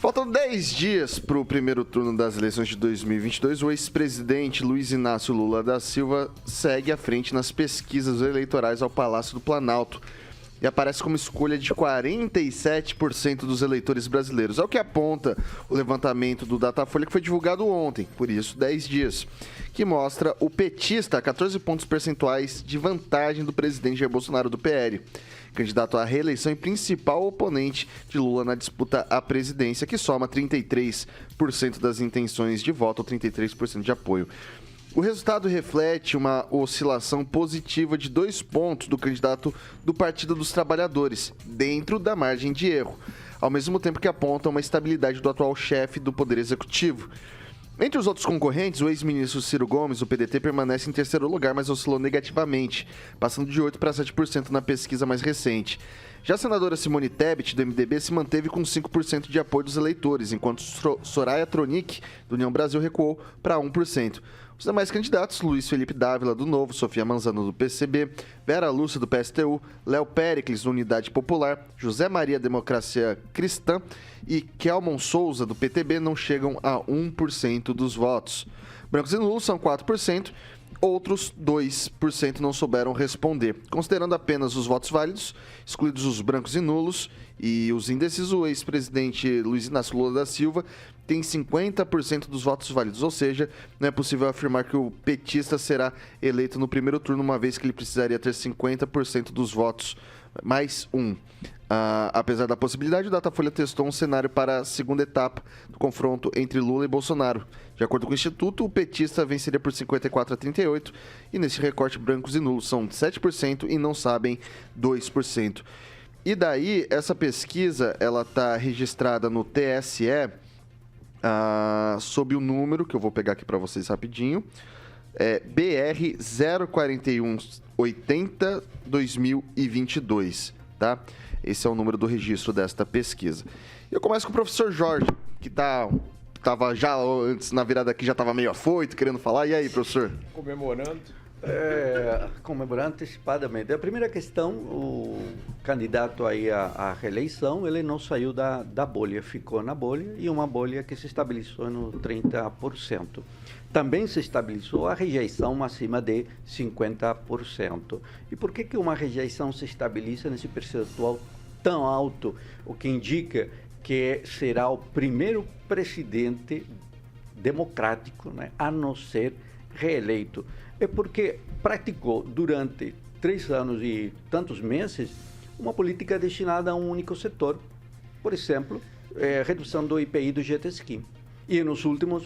Faltam 10 dias para o primeiro turno das eleições de 2022. O ex-presidente Luiz Inácio Lula da Silva segue à frente nas pesquisas eleitorais ao Palácio do Planalto e aparece como escolha de 47% dos eleitores brasileiros. É o que aponta o levantamento do Datafolha, que foi divulgado ontem, por isso 10 dias, que mostra o petista a 14 pontos percentuais de vantagem do presidente Jair Bolsonaro do PL, candidato à reeleição e principal oponente de Lula na disputa à presidência, que soma 33% das intenções de voto ou 33% de apoio. O resultado reflete uma oscilação positiva de 2 pontos do candidato do Partido dos Trabalhadores, dentro da margem de erro, ao mesmo tempo que aponta uma estabilidade do atual chefe do Poder Executivo. Entre os outros concorrentes, o ex-ministro Ciro Gomes, do PDT, permanece em terceiro lugar, mas oscilou negativamente, passando de 8% para 7% na pesquisa mais recente. Já a senadora Simone Tebet, do MDB, se manteve com 5% de apoio dos eleitores, enquanto Soraya Tronic, do União Brasil, recuou para 1%. Os demais candidatos, Luiz Felipe Dávila, do Novo, Sofia Manzano, do PCB, Vera Lúcia, do PSTU, Léo Péricles, do Unidade Popular, José Maria Democracia Cristã e Kelmon Souza, do PTB, não chegam a 1% dos votos. Brancos e nulos são 4%, outros 2% não souberam responder. Considerando apenas os votos válidos, excluídos os brancos e nulos e os indecisos, o ex-presidente Luiz Inácio Lula da Silva tem 50% dos votos válidos, ou seja, não é possível afirmar que o petista será eleito no primeiro turno, uma vez que ele precisaria ter 50% dos votos mais um. Apesar da possibilidade, o Datafolha testou um cenário para a segunda etapa do confronto entre Lula e Bolsonaro. De acordo com o Instituto, o petista venceria por 54% a 38%, e nesse recorte brancos e nulos são 7% e não sabem 2%. E daí, essa pesquisa ela está registrada no TSE sob o número, que eu vou pegar aqui para vocês rapidinho, BR 04180 2022, tá? Esse é o número do registro desta pesquisa. Eu começo com o professor Jorge, que estava já antes, na virada aqui, já estava meio afoito, querendo falar. E aí, professor? Comemorando. Comemorando antecipadamente. A primeira questão, o candidato aí à reeleição, ele não saiu da bolha, ficou na bolha, e uma bolha que se estabilizou no 30%. Também se estabilizou a rejeição acima de 50%. E por que uma rejeição se estabiliza nesse percentual tão alto? O que indica que será o primeiro presidente democrático, né, a não ser reeleito. É porque praticou durante 3 anos e tantos meses uma política destinada a um único setor. Por exemplo, redução do IPI do jet ski. E nos últimos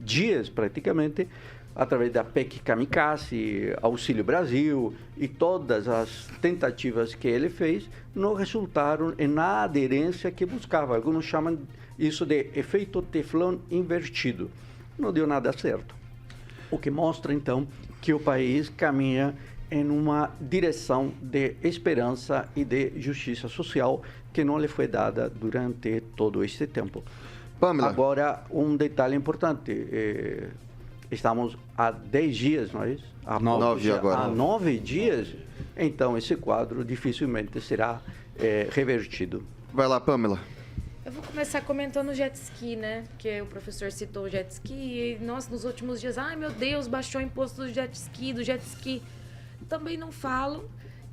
dias, praticamente, através da PEC Kamikaze, Auxílio Brasil e todas as tentativas que ele fez, não resultaram na aderência que buscava. Alguns chamam isso de efeito Teflon invertido. Não deu nada certo. O que mostra, então, que o país caminha em uma direção de esperança e de justiça social que não lhe foi dada durante todo este tempo. Pamela. Agora, um detalhe importante. Estamos há 10 dias, não é isso? Há 9 agora. Há 9 dias, então esse quadro dificilmente será revertido. Vai lá, Pamela. Eu vou começar comentando o jet ski, né? Porque o professor citou o jet ski e, nossa, nos últimos dias, ai meu Deus, baixou o imposto do jet ski. Também não falam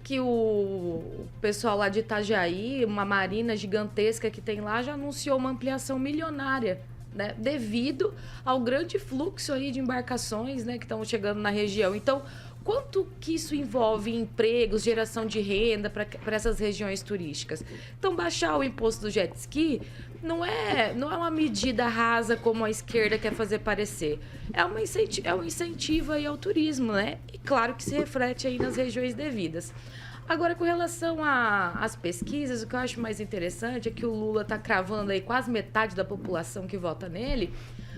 que o pessoal lá de Itajaí, uma marina gigantesca que tem lá, já anunciou uma ampliação milionária, né? Devido ao grande fluxo aí de embarcações, né, que estão chegando na região. Então, quanto que isso envolve em empregos, geração de renda para essas regiões turísticas? Então, baixar o imposto do jet ski não é uma medida rasa como a esquerda quer fazer parecer. É um incentivo aí ao turismo, né? E claro que se reflete aí nas regiões devidas. Agora, com relação às pesquisas, o que eu acho mais interessante é que o Lula está cravando aí quase metade da população que vota nele,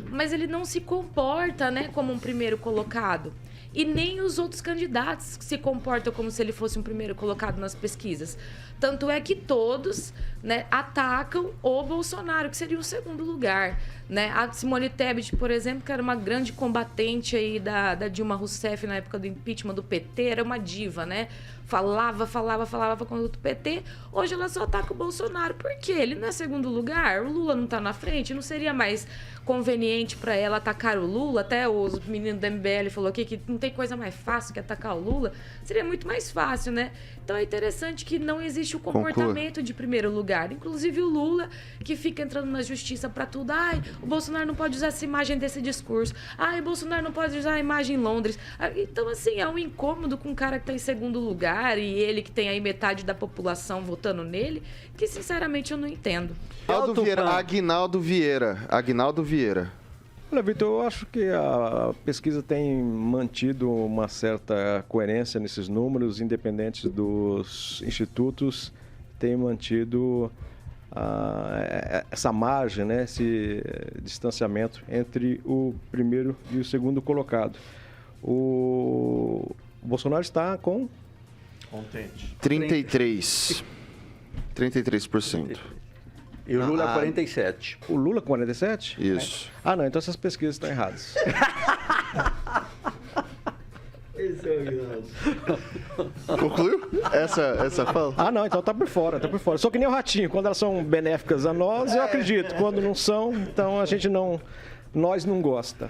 mas ele não se comporta, né, como um primeiro colocado. E nem os outros candidatos se comportam como se ele fosse um primeiro colocado nas pesquisas. Tanto é que todos, né, atacam o Bolsonaro, que seria o segundo lugar, né? A Simone Tebet, por exemplo, que era uma grande combatente aí da Dilma Rousseff na época do impeachment do PT, era uma diva, né? falava contra o PT. Hoje ela só ataca o Bolsonaro. Por quê? Ele não é segundo lugar? O Lula não tá na frente? Não seria mais conveniente para ela atacar o Lula? Até os meninos do MBL falou aqui que não tem coisa mais fácil que atacar o Lula. Seria muito mais fácil, né? Então é interessante que não existe o comportamento de primeiro lugar. Inclusive o Lula, que fica entrando na justiça para tudo. Ai, o Bolsonaro não pode usar essa imagem desse discurso. Ai, o Bolsonaro não pode usar a imagem em Londres. Então, assim, é um incômodo com um cara que tá em segundo lugar e ele que tem aí metade da população votando nele, que sinceramente eu não entendo. Aguinaldo Vieira. Olha, Vitor, eu acho que a pesquisa tem mantido uma certa coerência nesses números, independentes dos institutos, tem mantido essa margem, né, esse distanciamento entre o primeiro e o segundo colocado. O Bolsonaro está com... Contente. 33%. E o Lula 47. O Lula 47? Isso. Ah, não, então essas pesquisas estão erradas. Esse é o Aguinaldo. Concluiu essa fala? Ah, não, então tá por fora. Só que nem o Ratinho, quando elas são benéficas a nós, eu acredito. Quando não são, então a gente não... Nós não gosta.